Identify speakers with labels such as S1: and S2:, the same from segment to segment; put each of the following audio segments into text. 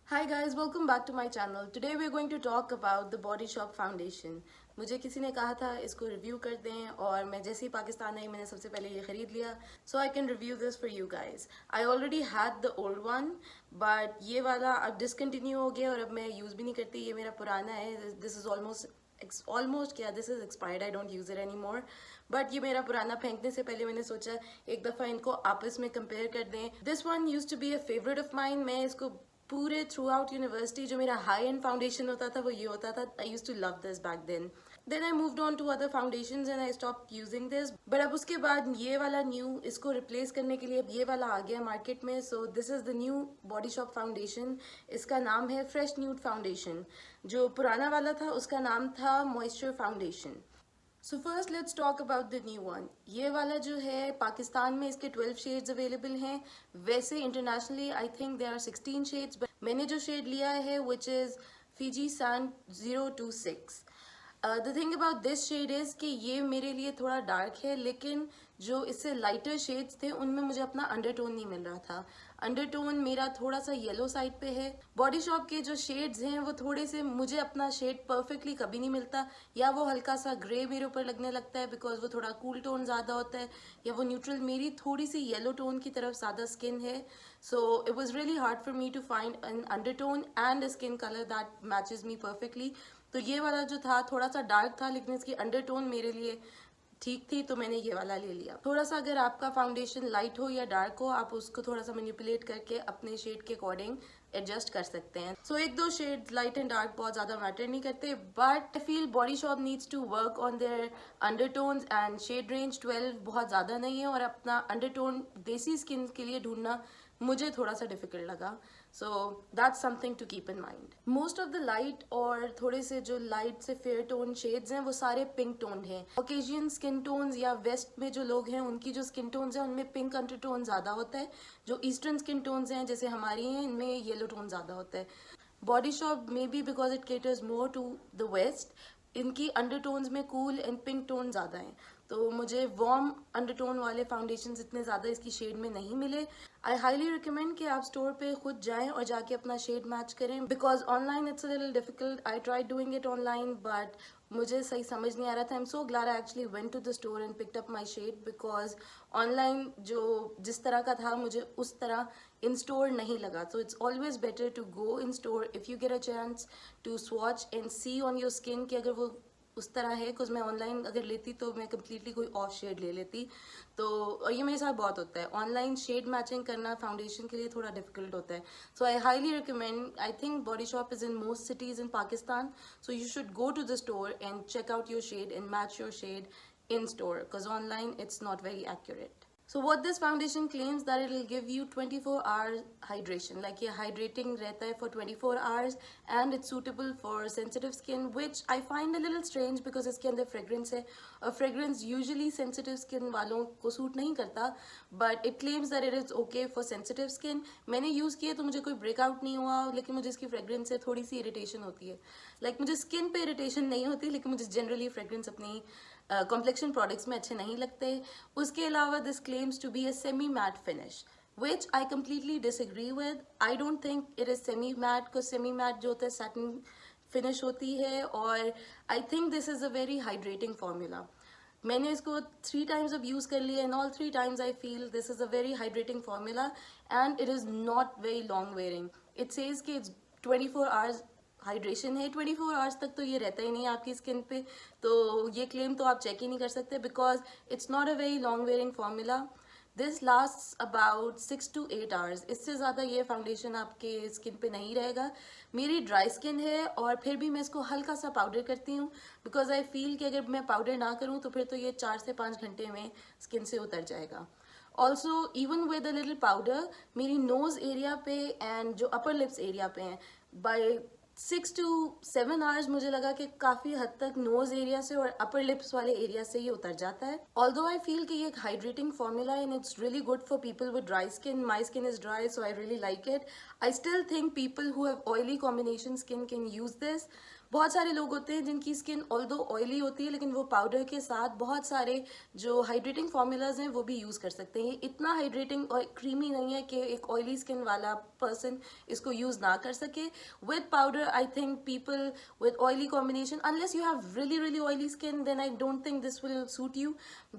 S1: Hi guys, welcome back to my channel. Today we are going to talk about the Body Shop Foundation. मुझे किसी ने कहा था इसको रिव्यू कर दें और मैं जैसे ही पाकिस्तान आई मैंने सबसे पहले ये खरीद लिया. So I can review this for you guys. I already had the old one, but ये वाला अब डिसकंटिन्यू हो गया और अब मैं यूज़ भी नहीं करती. ये मेरा पुराना है. This is almost क्या this is expired. I don't use it anymore. But ये मेरा पुराना फेंकने से पहले मैंने सोचा एक दफ़ा इनको आपस में कंपेयर कर दें. This one use to be a favourite of mine. मैं इसको पूरे थ्रू आउट यूनिवर्सिटी जो मेरा हाई एंड फाउंडेशन होता था वो ये होता था. I use to love this back then I moved on to other foundations and I stop using this. But अब उसके बाद ये वाला न्यू इसको रिप्लेस करने के लिए अब ये वाला आ गया मार्केट में. So this is the new body shop foundation. इसका नाम है फ्रेश न्यूड फाउंडेशन. जो पुराना वाला था उसका नाम था moisture foundation. So first let's talk about the new one. ये वाला जो है पाकिस्तान में इसके 12 शेड्स अवेलेबल हैं. वैसे internationally I think there are 16 shades. But मैंने जो शेड लिया है which is Fiji sand 026. The thing about this shade is कि ये मेरे लिए थोड़ा डार्क है, लेकिन जो इससे लाइटर शेड्स थे उनमें मुझे अपना अंडरटोन नहीं मिल रहा था. अंडरटोन मेरा थोड़ा सा येलो साइड पे है. बॉडी शॉप के जो शेड्स हैं वो थोड़े से मुझे अपना शेड परफेक्टली कभी नहीं मिलता. या वो हल्का सा ग्रे मेरे ऊपर लगने लगता है बिकॉज वो थोड़ा कूल टोन ज़्यादा होता है, या वो न्यूट्रल. मेरी थोड़ी सी येलो टोन की तरफ ज़्यादा स्किन है. So it was really hard for me to find an undertone and a skin colour that matches me perfectly. तो ये वाला जो था थोड़ा सा डार्क था, लेकिन इसकी अंडरटोन मेरे लिए ठीक थी, तो मैंने ये वाला ले लिया. थोड़ा सा अगर आपका फाउंडेशन लाइट हो या डार्क हो, आप उसको थोड़ा सा मैनिपुलेट करके अपने शेड के अकॉर्डिंग एडजस्ट कर सकते हैं. सो एक दो शेड लाइट एंड डार्क बहुत ज़्यादा मैटर नहीं करते. But I feel Body Shop needs to work on their undertones and shade range 12 बहुत ज़्यादा नहीं है, और अपना अंडरटोन देसी स्किन के लिए ढूंढना मुझे थोड़ा सा डिफिकल्ट लगा. So that's something to keep in mind. Most of the light और थोड़े से जो लाइट से फेयर टोन शेड्स हैं वो सारे पिंक टोन हैं. ऑकेजियन स्किन टोन्स या वेस्ट में जो लोग हैं उनकी जो स्किन टोन्स हैं उनमें पिंक अंडरटोन ज़्यादा होता है. जो ईस्टर्न स्किन टोन्स हैं जैसे हमारी हैं इनमें येलो टोन ज़्यादा होता है. Body Shop may be because it caters more to the west, इनकी अंडरटोन्स में कूल एंड पिंक टोन ज़्यादा हैं. तो मुझे वार्म अंडरटोन वाले फाउंडेशंस इतने ज़्यादा इसकी शेड में नहीं मिले. आई हाईली रिकमेंड कि आप स्टोर पे खुद जाएं और जाके अपना शेड मैच करें, because online it's a little difficult. I try doing it online but मुझे सही समझ नहीं आ रहा था. I am so glad I actually went to the store and picked up my shade, because online जो जिस तरह का था मुझे उस तरह इन स्टोर नहीं लगा. So it's always better to go in store if you get a chance to swatch and see on your skin कि अगर वो उस तरह है. बिकॉज मैं ऑनलाइन अगर लेती तो मैं कम्प्लीटली कोई ऑफ शेड ले लेती. तो ये मेरे साथ बहुत होता है. ऑनलाइन शेड मैचिंग करना फाउंडेशन के लिए थोड़ा डिफिकल्ट होता है. So I highly recommend. I think Body Shop is in most cities in Pakistan. So you should go to the store and check out your shade and match your shade in store, because online it's not very accurate. So what this foundation claims that it will give you 24 hours hydration, like ये hydrating रहता है for 24 hours and it's suitable for sensitive skin, which I find a little strange because इसके अंदर fragrance है और fragrance usually sensitive skin वालों को suit नहीं करता, but it claims that it is okay for sensitive skin. मैंने use किया तो मुझे कोई breakout नहीं हुआ, लेकिन मुझे इसकी fragrance से थोड़ी सी irritation होती है. Like मुझे skin पे irritation नहीं होती, लेकिन मुझे generally fragrance अपनी कॉम्प्लेक्शन प्रोडक्ट्स में अच्छे नहीं लगते. उसके अलावा this claims to be a semi matte finish, which I completely disagree with. I don't think it is semi matte, because semi matte जो होता है सैटिन फिनिश होती है. और I think this is a very hydrating formula. मैंने इसको 3 times अब use कर लिया and all 3 times I feel this is a very hydrating formula and it is not very long wearing. It says कि it's 24 hours hydration है. 24 hours तक तो ये रहता ही नहीं है आपकी स्किन पे, तो ये क्लेम तो आप चेक ही नहीं कर सकते because it's not a very long wearing formula. This last about 6 to 8 hours. इससे ज़्यादा ये फाउंडेशन आपके स्किन पे नहीं रहेगा. मेरी ड्राई स्किन है और फिर भी मैं इसको हल्का सा पाउडर करती हूँ बिकॉज आई फील कि अगर मैं पाउडर ना करूँ तो फिर तो ये 4 से 5 घंटे में स्किन से उतर जाएगा. Also even with a little powder मेरी नोज़ एरिया पे एंड जो अपर लिप्स एरिया पे हैं बाय 6 to 7 आवर्स मुझे लगा कि काफ़ी हद तक नोज एरिया से और अपर लिप्स वाले एरिया से ये उतर जाता है. ऑल्दो आई फील कि ये एक hydrating formula and it's really good for people with dry skin. My skin is dry, so I really like it. I still think people who have oily combination skin can use this, बहुत सारे लोग होते हैं जिनकी skin although oily होती है लेकिन वो पाउडर के साथ बहुत सारे जो हाइड्रेटिंग फॉर्मूलाज हैं वो भी यूज़ कर सकते हैं। इतना हाइड्रेटिंग और क्रीमी नहीं है कि एक ऑयली स्किन वाला पर्सन इसको यूज़ ना कर सके। With powder I think people with oily combination, unless you have really oily skin, then I don't think this will suit you.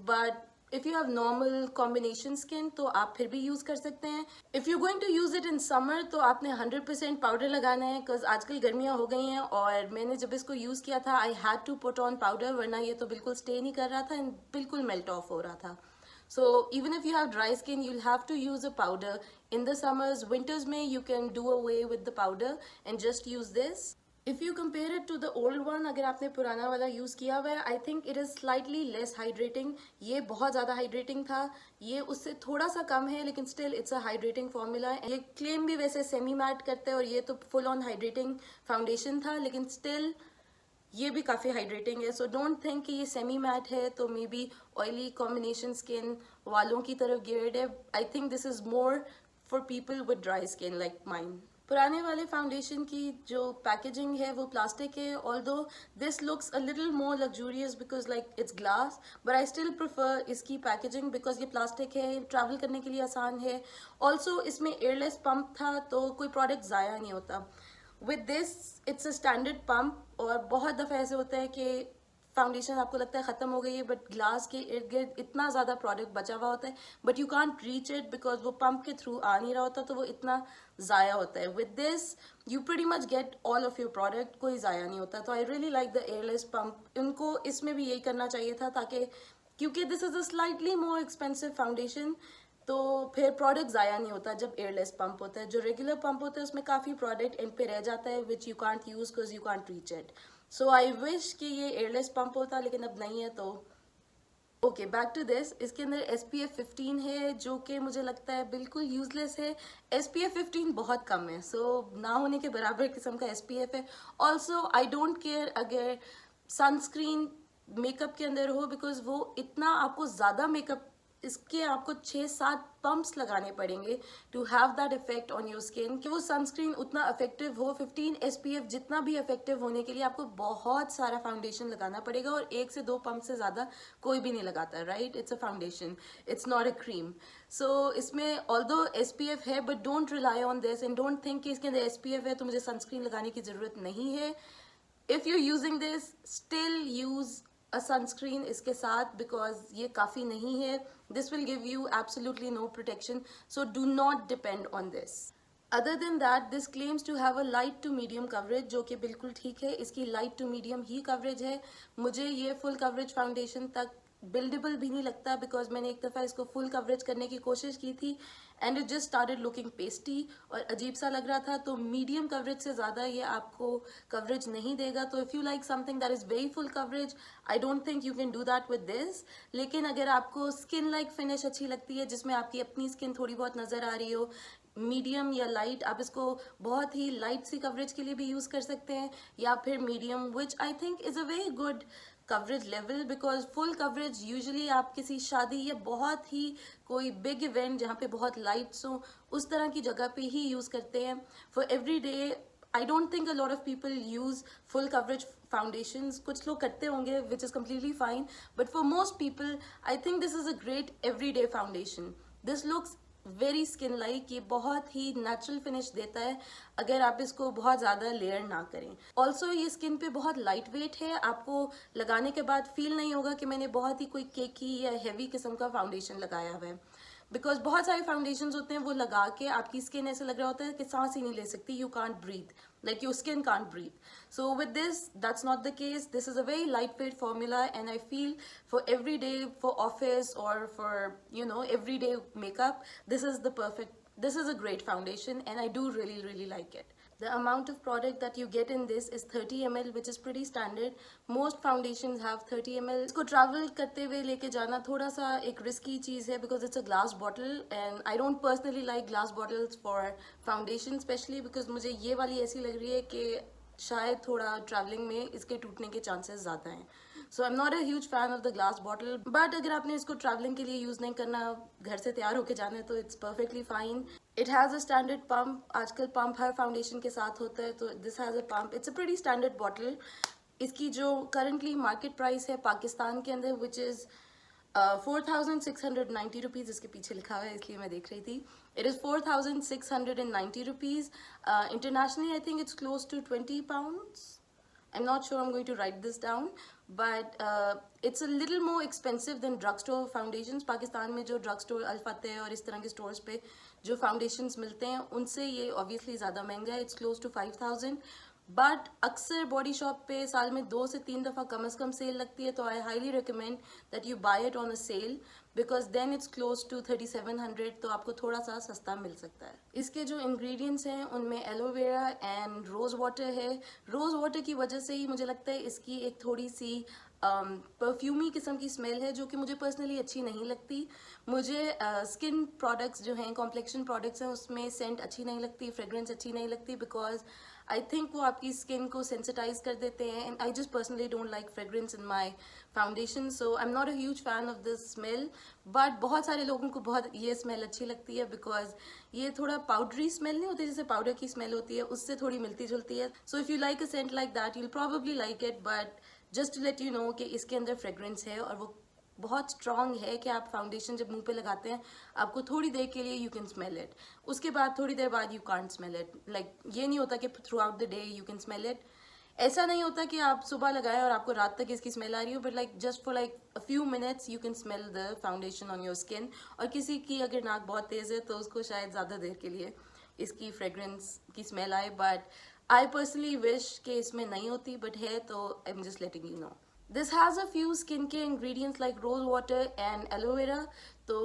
S1: But if you have normal combination skin तो आप फिर भी use कर सकते हैं। if you're going to use it in summer तो आपने 100% powder लगाना है, बिकॉज आजकल गर्मियाँ हो गई हैं और मैंने जब इसको यूज किया था I had to put on powder, वरना ये तो बिल्कुल स्टे नहीं कर रहा था एंड बिल्कुल मेल्ट ऑफ हो रहा था। So even if you have dry skin, you'll have to use a powder. In the summers, winters में you can do away with the powder and just use this. If you compare it to the old one, अगर आपने पुराना वाला use किया हुआ है, I think it is slightly less hydrating. ये बहुत ज़्यादा hydrating था, ये उससे थोड़ा सा कम है, लेकिन still it's a hydrating formula. ये claim भी वैसे semi matte करते हैं और ये तो full on hydrating foundation था, लेकिन still ये भी काफ़ी हाइड्रेटिंग है। सो डोंट थिंक कि ये सेमी मैट है तो may be oily combination skin वालों की तरफ गियर्ड है। आई think this is more for people with dry skin like mine. पुराने वाले फाउंडेशन की जो पैकेजिंग है वो प्लास्टिक है, although this looks a little more luxurious because like it's glass, but I still prefer इसकी पैकेजिंग बिकॉज ये plastic है, ट्रैवल करने के लिए आसान है। ऑल्सो इसमें एयरलेस पंप था तो कोई प्रोडक्ट ज़ाया नहीं होता। With this it's a standard pump और बहुत दफ़ा ऐसे होता है कि फाउंडेशन आपको लगता है ख़त्म हो गई है बट ग्लास के इर्द गिर्द इतना ज़्यादा प्रोडक्ट बचा हुआ होता है but you can't reach it because वो पंप के थ्रू आ नहीं रहा होता, तो वो इतना ज़ाया होता है। With this you pretty much get all of your product, कोई ज़ाया नहीं होता। तो I really like the airless pump. इनको इसमें भी यही करना चाहिए था ताकि, क्योंकि this is a slightly more expensive foundation, तो फिर प्रोडक्ट ज़ाया नहीं होता जब एयरलेस पंप होता है। जो रेगुलर पंप होता है उसमें काफ़ी प्रोडक्ट एंड पे रह जाता है which you can't use because you can't reach it. So I wish कि ये एयरलेस पंप होता, लेकिन अब नहीं है। तो ओके, बैक टू दिस। इसके अंदर SPF 15 है जो कि मुझे लगता है बिल्कुल यूजलेस है। SPF 15 बहुत कम है, सो ना होने के बराबर किस्म का SPF है। ऑल्सो आई डोंट केयर अगर सनस्क्रीन मेकअप के अंदर हो बिकॉज वो इतना आपको ज़्यादा मेकअप, इसके आपको 6-7 पंप्स लगाने पड़ेंगे to have that effect on your skin कि वो सनस्क्रीन उतना इफेक्टिव हो। 15 SPF जितना भी इफेक्टिव होने के लिए आपको बहुत सारा फाउंडेशन लगाना पड़ेगा और 1 से 2 पंप से ज़्यादा कोई भी नहीं लगाता, right? It's a foundation, it's not a cream. So इसमें ऑल्दो SPF है but don't rely on this and don't think कि इसके अंदर SPF है तो मुझे सनस्क्रीन लगाने की ज़रूरत नहीं है। If you using this, still use a sunscreen इसके साथ बिकॉज ये काफ़ी नहीं है। This will give you absolutely no protection, so do not depend on this. Other than that this claims to have a light to medium coverage, जो कि बिल्कुल ठीक है, इसकी लाइट टू मीडियम ही कवरेज है। मुझे ये फुल कवरेज फाउंडेशन तक बिल्डेबल भी नहीं लगता बिकॉज मैंने एक दफ़ा इसको फुल कवरेज करने की कोशिश की थी and it just started looking pasty और अजीब सा लग रहा था। तो मीडियम कवरेज से ज़्यादा ये आपको कवरेज नहीं देगा। तो if you like something that is very full coverage, I don't think you can do that with this. लेकिन अगर आपको स्किन लाइक फिनिश अच्छी लगती है जिसमें आपकी अपनी स्किन थोड़ी बहुत नज़र आ रही हो, मीडियम या लाइट, आप इसको बहुत ही लाइट सी कवरेज के लिए भी यूज़ कर सकते हैं, या फिर medium, which I think is a very good coverage level because full coverage usually आप किसी शादी या बहुत ही कोई बिग इवेंट जहाँ पे बहुत लाइट्स हो उस तरह की जगह पे ही यूज़ करते हैं। For every day I don't think a lot of people use full coverage foundations. कुछ लोग करते होंगे which is completely fine, but for most people I think this is a great every day foundation. This looks very skin like, ये बहुत ही natural finish देता है अगर आप इसको बहुत ज़्यादा लेयर ना करें। ऑल्सो ये स्किन पे बहुत लाइट वेट है, आपको लगाने के बाद फील नहीं होगा कि मैंने बहुत ही कोई केकी या हैवी किस्म का फाउंडेशन लगाया हुआ है। बिकॉज बहुत सारे फाउंडेशन होते हैं वो लगा के आपकी स्किन ऐसे लग रहा होता है कि सांस ही नहीं ले सकती, you can't breathe, like your skin can't breathe. So with this, that's not the case. This is a very lightweight formula and I feel for everyday, for office or for, you know, everyday makeup, this is a great foundation and I do really like it. The amount of product that you get in this is 30 ml, which is pretty standard. Most foundations have 30 ml. इसको travel करते हुए लेके जाना थोड़ा सा एक risky चीज़ है because it's a glass bottle and I don't personally like glass bottles for foundation, especially because मुझे ये वाली ऐसी लग रही है कि शायद थोड़ा traveling में इसके टूटने के chances ज़्यादा हैं। So I'm not a huge fan of the glass bottle, but अगर आपने इसको traveling के लिए use नहीं करना, घर से तैयार होके जाना है तो it's perfectly fine. It has a standard pump, आजकल पंप हर फाउंडेशन के साथ होता है, तो this has a pump, it's a pretty standard bottle. इसकी जो करंटली मार्केट प्राइस है पाकिस्तान के अंदर विच इज़ 4,690 रुपीज़, इसके पीछे लिखा हुआ है इसलिए मैं देख रही थी। It is 4,690 rupees. Internationally I think it's close to 20 pounds. I'm not sure I'm going to write this down, but it's a little more expensive than drugstore foundations. Pakistan में जो drugstore अल-फतेह और इस तरह के stores पे जो foundations मिलते हैं उनसे ये obviously ज़्यादा महंगा है, it's close to 5,000. बट अक्सर बॉडी शॉप पे साल में 2 से 3 दफ़ा कम से कम सेल लगती है, तो I highly recommend that you buy it on a sale because then it's close to 3,700, तो आपको थोड़ा सा सस्ता मिल सकता है। इसके जो इंग्रेडिएंट्स हैं उनमें एलोवेरा एंड रोज़ वाटर है। रोज़ वाटर की वजह से ही मुझे लगता है इसकी एक थोड़ी सी परफ्यूमी किस्म की स्मेल है जो कि मुझे पर्सनली अच्छी नहीं लगती। मुझे स्किन प्रोडक्ट्स जो हैं, कॉम्प्लेक्शन प्रोडक्ट्स हैं, उसमें सेंट अच्छी नहीं लगती, फ्रेग्रेंस अच्छी नहीं लगती, बिकॉज आई थिंक वो आपकी स्किन को सेंसिटाइज कर देते हैं and I just personally don't like fragrance in my foundation, so I am not a huge fan of this smell. But बहुत सारे लोगों को बहुत ये स्मेल अच्छी लगती है बिकॉज ये थोड़ा पाउडरी स्मेल नहीं होती, जैसे पाउडर की स्मेल होती है उससे थोड़ी मिलती जुलती है। So if you like a scent like that you'll probably like it, but just to let you know कि इसके अंदर फ्रेग्रेंस है और वो बहुत स्ट्रॉन्ग है कि आप फाउंडेशन जब मुंह पे लगाते हैं आपको थोड़ी देर के लिए यू कैन स्मेल इट, उसके बाद थोड़ी देर बाद you can't smell it. Like ये नहीं होता कि through out the day you can smell it. ऐसा नहीं होता कि आप सुबह लगाएं और आपको रात तक इसकी स्मेल आ रही हो, but like just for like a few minutes you can smell the foundation on your skin. और किसी की अगर नाक बहुत तेज़ है तो उसको शायद ज़्यादा देर के लिए इसकी फ्रेग्रेंस की स्मेल आए, बट आई पर्सनली विश कि इसमें नहीं होती, बट है तो I am just letting you know. This has a few skincare ingredients like rose water and aloe vera. So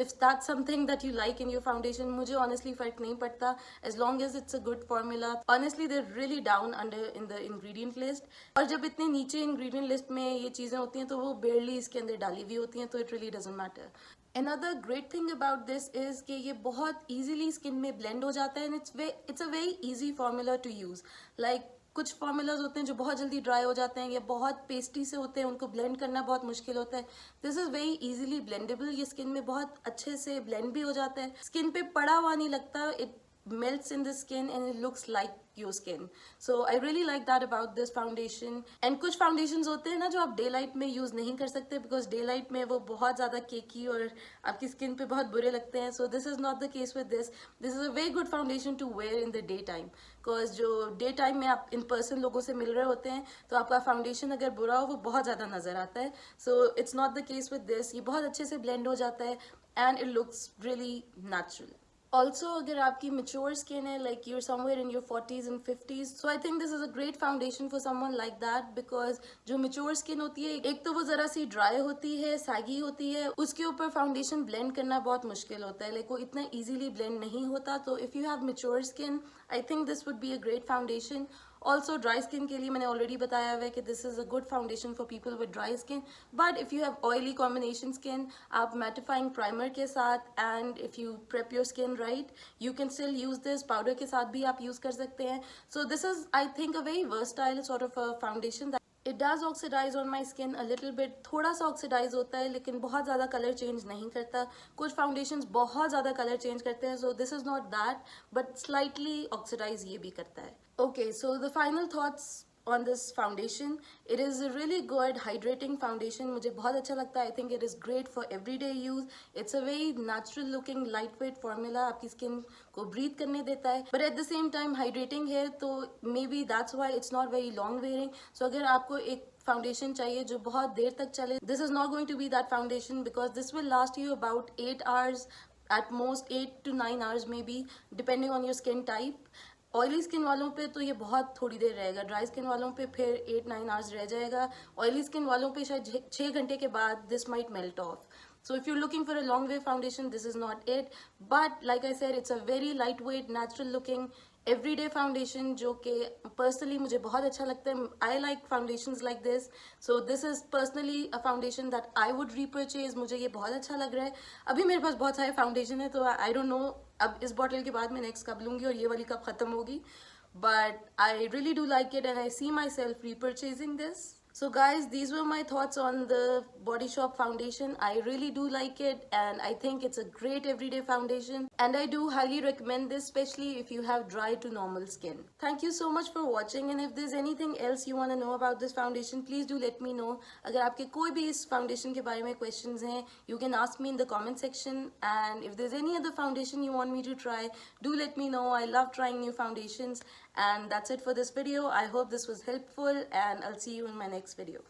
S1: if that's something that you like in your foundation, मुझे honestly फर्क नहीं पड़ता as long as it's a good formula. Honestly they're really down under in the ingredient list. और जब इतने नीचे ingredient list में ये चीज़ें होती हैं तो वो barely इसके अंदर डाली हुई होती हैं, तो it really doesn't matter. Another great thing about this is कि ये बहुत easily skin में blend हो जाता है and it's a very easy formula to use. Like कुछ फॉर्मूलाज होते हैं जो बहुत जल्दी ड्राई हो जाते हैं या बहुत पेस्टी से होते हैं, उनको ब्लेंड करना बहुत मुश्किल होता है। This is very easily blendable, ये स्किन में बहुत अच्छे से ब्लेंड भी हो जाता है, स्किन पे पड़ा हुआ नहीं लगता, it melts in the skin and it looks like your skin. So I really like that about this foundation. And कुछ foundations होते हैं ना जो आप डे लाइट में यूज़ नहीं कर सकते बिकॉज डे लाइट में वो बहुत ज़्यादा केकी और आपकी स्किन पे बहुत बुरे लगते हैं। So this is not the case with this is a very good foundation to wear in the day time, because जो डे टाइम में आप इन पर्सन लोगों से मिल रहे होते हैं तो आपका फाउंडेशन अगर बुरा हो वो बहुत ज़्यादा नज़र आता है। So it's not the case with this, ये बहुत अच्छे से ब्लेंड हो जाता है and it looks really natural. Also, अगर आपकी mature skin है, like you're somewhere in your 40s and 50s, so I think this is a great foundation for someone like that because जो mature skin होती है, एक तो वो ज़रा सी dry होती है, saggy होती है, उसके ऊपर foundation blend करना बहुत मुश्किल होता है, like वो इतना easily blend नहीं होता। तो if you have mature skin, I think this would be a great foundation. Also dry skin के लिए मैंने ऑलरेडी बताया हुआ है कि this is a good foundation for people with dry skin, but if you have oily combination skin, आप mattifying primer के साथ and if you prep your skin right you can still use this, powder के साथ भी आप use कर सकते हैं। So this is I think a very versatile sort of a foundation. It does oxidise on my skin a little bit, थोड़ा सा oxidise होता है लेकिन बहुत ज़्यादा कलर चेंज नहीं करता। कुछ फाउंडेशंस बहुत ज़्यादा कलर चेंज करते हैं, so this is not that, but slightly oxidise ये भी करता है। Okay, so the final thoughts on this foundation, it is a really good hydrating foundation, मुझे बहुत अच्छा लगता है। I think it is great for everyday use. It's a very natural looking lightweight formula, आपकी skin को breathe करने देता है, but at the same time hydrating है, तो maybe that's why it's not very long wearing. So अगर आपको एक फाउंडेशन चाहिए जो बहुत देर तक चले, this is not going to be that foundation because this will last you about 8 hours, at most 8 to 9 hours maybe, depending on your skin type. Oily skin वालों पे तो ये बहुत थोड़ी देर रहेगा, ड्राई स्किन वालों पे फिर 8-9 आवर्स रह जाएगा, ऑयली स्किन वालों पे शायद 6 घंटे के बाद this might melt of. So if you're looking for a long wear foundation, this is not it. But like I said, it's a very lightweight, natural looking, everyday foundation जो कि personally मुझे बहुत अच्छा लगता है। I like foundations like this. So this is personally a foundation that I would repurchase. मुझे ये बहुत अच्छा लग रहा है। अभी मेरे पास बहुत सारे foundation है तो I don't know अब इस बॉटल के बाद मैं नेक्स्ट कब लूँगी और ये वाली कब ख़त्म होगी, but I really do like it and I see myself repurchasing this. So guys, these were my thoughts on the Body Shop foundation. I really do like it and I think it's a great everyday foundation, and I do highly recommend this, especially if you have dry to normal skin. Thank you so much for watching, and if there's anything else you want to know about this foundation, please do let me know. अगर आपके कोई भी इस foundation के बारे में questions हैं, you can ask me in the comment section, and if there's any other foundation you want me to try, do let me know. I love trying new foundations. And that's it for this video. I hope this was helpful, and I'll see you in my next video.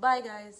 S1: Bye guys.